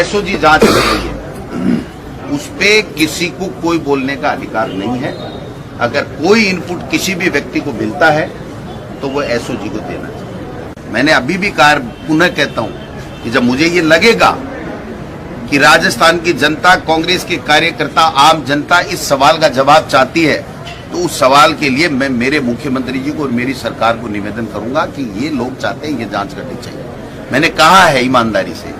SOG जांच कर रही है, उस पे किसी को कोई बोलने का अधिकार नहीं है। अगर कोई इनपुट किसी भी व्यक्ति को मिलता है तो वो एसओजी को देना चाहिए। मैंने अभी भी कहा, पुनः कहता हूं कि जब मुझे ये लगेगा कि राजस्थान की जनता, कांग्रेस के कार्यकर्ता, आम जनता इस सवाल का जवाब चाहती है, तो उस सवाल के लिए मैं मेरे मुख्यमंत्री जी को और मेरी सरकार को निवेदन करूंगा कि ये लोग चाहते हैं, ये जांच करनी चाहिए। मैंने कहा है ईमानदारी से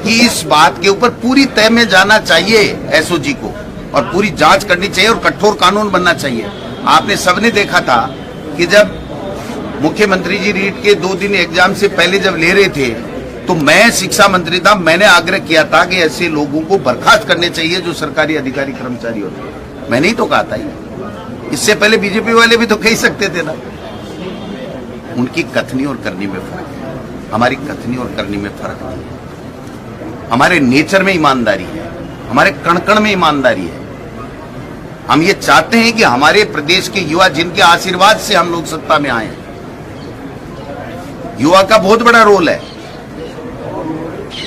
कि इस बात के ऊपर पूरी तय में जाना चाहिए एसओजी को, और पूरी जांच करनी चाहिए और कठोर कानून बनना चाहिए। आपने सबने देखा था कि जब मुख्यमंत्री जी रीट के 2 दिन एग्जाम से पहले जब ले रहे थे, तो मैं शिक्षा मंत्री था, मैंने आग्रह किया था कि ऐसे लोगों को बर्खास्त करने चाहिए जो सरकारी अधिकारी कर्मचारी होते हैं। मैंने ही तो कहा था। इससे पहले बीजेपी वाले भी तो कह सकते थे ना। उनकी कथनी और करनी में फर्क है, हमारी कथनी और करनी में फर्क नहीं है। हमारे नेचर में ईमानदारी है, हमारे कण कण में ईमानदारी है। हम ये चाहते हैं कि हमारे प्रदेश के युवा, जिनके आशीर्वाद से हम लोग सत्ता में आए हैं, युवा का बहुत बड़ा रोल है,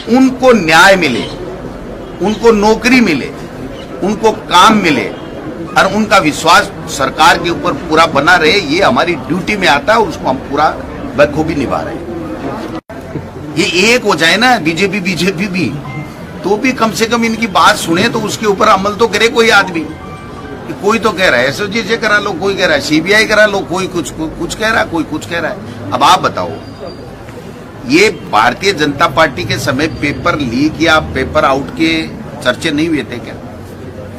उनको न्याय मिले, उनको नौकरी मिले, उनको काम मिले और उनका विश्वास सरकार के ऊपर पूरा बना रहे। ये हमारी ड्यूटी में आता है और उसको हम पूरा बखूबी निभा रहे हैं। ये एक हो जाए ना बीजेपी भी, तो भी कम से कम इनकी बात सुने, तो उसके ऊपर अमल तो करे कोई आदमी। कोई तो कह रहा है एसओजी से करा लो, कोई कह रहा है सीबीआई करा लो, कोई कुछ कह रहा है, कोई कुछ कह रहा है। अब आप बताओ, ये भारतीय जनता पार्टी के समय पेपर लीक या पेपर आउट के चर्चे नहीं हुए थे क्या?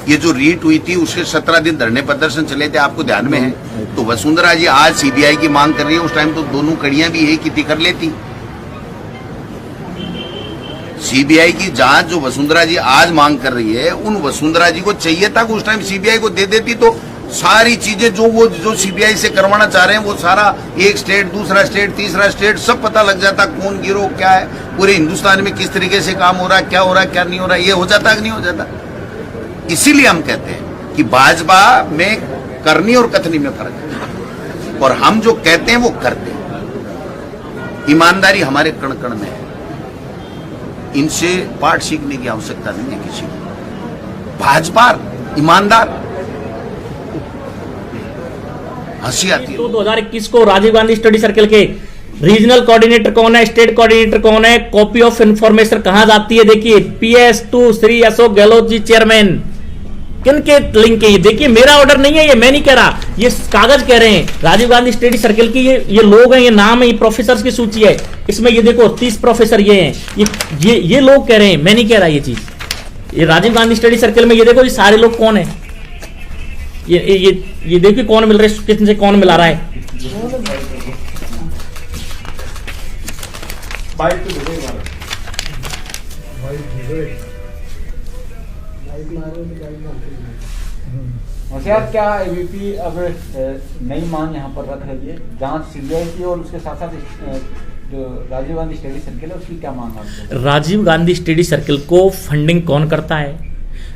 ये जो रीट हुई थी उसके 17 दिन धरने प्रदर्शन चले थे, आपको ध्यान में है? तो वसुंधरा जी आज सीबीआई की मांग कर रही है, उस टाइम तो दोनों कड़ियां भी एक ही कर लेती। सीबीआई की जांच जो वसुंधरा जी आज मांग कर रही है, उन वसुंधरा जी को चाहिए था कि उस टाइम सीबीआई को दे देती, तो सारी चीजें जो सीबीआई से करवाना चाह रहे हैं वो सारा, एक स्टेट, दूसरा स्टेट, तीसरा स्टेट, सब पता लग जाता, कौन गिरोह क्या है, पूरे हिंदुस्तान में किस तरीके से काम हो रहा है, क्या हो रहा है, क्या नहीं हो रहा है, ये हो जाता कि नहीं हो जाता। इसीलिए हम कहते हैं कि भाजपा में करनी और कथनी में फर्क है, और हम जो कहते हैं वो करते हैं। ईमानदारी हमारे कण कण में है, इनसे पाठ सीखने की आवश्यकता नहीं है किसी को। भाजपा ईमानदार, हंसी आती है। तो 2021 को राजीव गांधी स्टडी सर्कल के रीजनल कोऑर्डिनेटर कौन है, स्टेट कोऑर्डिनेटर कौन है, कॉपी ऑफ इंफॉर्मेशन कहां जाती है? देखिए, PS to Shri Ashok Gehlot ji chairman, किनके लिंक है ये? देखिए, मेरा ऑर्डर नहीं है, ये मैं नहीं कह रहा, ये कागज कह रहे हैं। राजीव गांधी स्टडी सर्कल की ये लोग हैं, ये नाम है, ये प्रोफेसर की सूची है। इसमें ये देखो 30 प्रोफेसर ये हैं, ये लोग कह रहे हैं, मैं नहीं कह रहा ये चीज। ये राजीव गांधी स्टडी सर्कल में ये देखो, ये सारे लोग कौन है, ये देखिए कौन मिल रहे, कितने से कौन मिला रहा है। होशियार, क्या एबीपी अब नई मांग यहाँ पर रख रही है, जांच सीबीआई की, और उसके साथ साथ जो राजीव गांधी स्टडी सर्कल है उसकी क्या मांग है? राजीव गांधी स्टडी सर्कल को फंडिंग कौन करता है,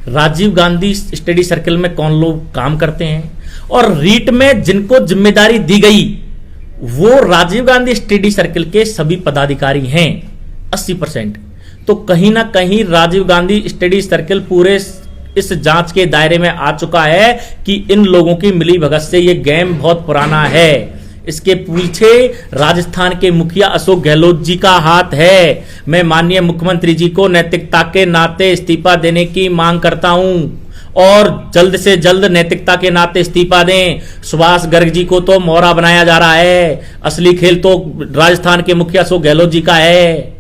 राजीव गांधी स्टडी सर्कल में कौन लोग काम करते हैं, और रीट में जिनको जिम्मेदारी दी गई वो राजीव गांधी स्टडी सर्कल के सभी पदाधिकारी हैं 80%। तो कहीं ना कहीं राजीव गांधी स्टडी सर्कल पूरे इस जांच के दायरे में आ चुका है कि इन लोगों की मिली भगत से ये गेम बहुत पुराना है। इसके पीछे राजस्थान के मुखिया अशोक गहलोत जी का हाथ है। मैं माननीय मुख्यमंत्री जी को नैतिकता के नाते इस्तीफा देने की मांग करता हूं, और जल्द से जल्द नैतिकता के नाते इस्तीफा दें। सुभाष गर्ग जी को तो मोहरा बनाया जा रहा है, असली खेल तो राजस्थान के मुखिया अशोक गहलोत जी का है।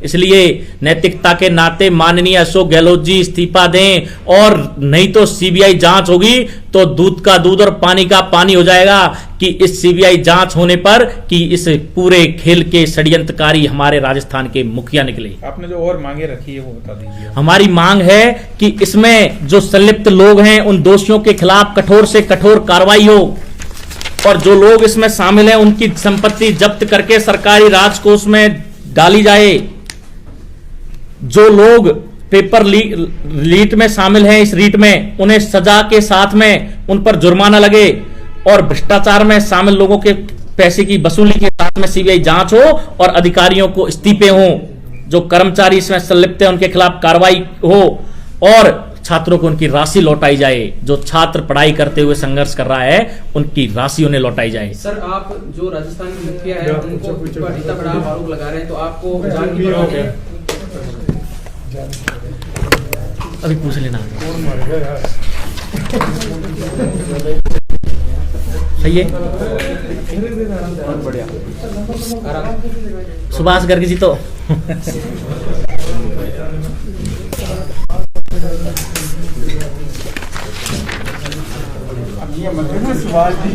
इसलिए नैतिकता के नाते माननीय अशोक गहलोत जी इस्तीफा दें, और नहीं तो सीबीआई जांच होगी तो दूध का दूध और पानी का पानी हो जाएगा कि इस सीबीआई जांच होने पर कि इस पूरे खेल के षड्यंत्रकारी हमारे राजस्थान के मुखिया निकले। आपने जो और मांगे रखी है वो बता दीजिए। हमारी मांग है कि इसमें जो संलिप्त लोग हैं उन दोषियों के खिलाफ कठोर से कठोर कार्रवाई हो, और जो लोग इसमें शामिल हैं उनकी संपत्ति जब्त करके सरकारी राजकोष में डाली जाए। जो लोग पेपर लीक में शामिल हैं, इस रीट में, उन्हें सजा के साथ में उन पर जुर्माना लगे, और भ्रष्टाचार में शामिल लोगों के पैसे की वसूली के साथ में सीबीआई जांच हो और अधिकारियों को इस्तीफे हों। जो कर्मचारी इसमें संलिप्त है उनके खिलाफ कार्रवाई हो और छात्रों को उनकी राशि लौटाई जाए। जो छात्र पढ़ाई करते हुए संघर्ष कर रहा है उनकी राशि उन्हें लौटाई जाए। सर, आप जो राजस्थान के मुखिया है उनको पर इतना बड़ा आरोप लगा रहे हैं, तो आपको जान की बात है? अभी पूछ लेना। सही है। बहुत बढ़िया। सुभाष गर्ग जी तो अब ये मतलब सुभाष जी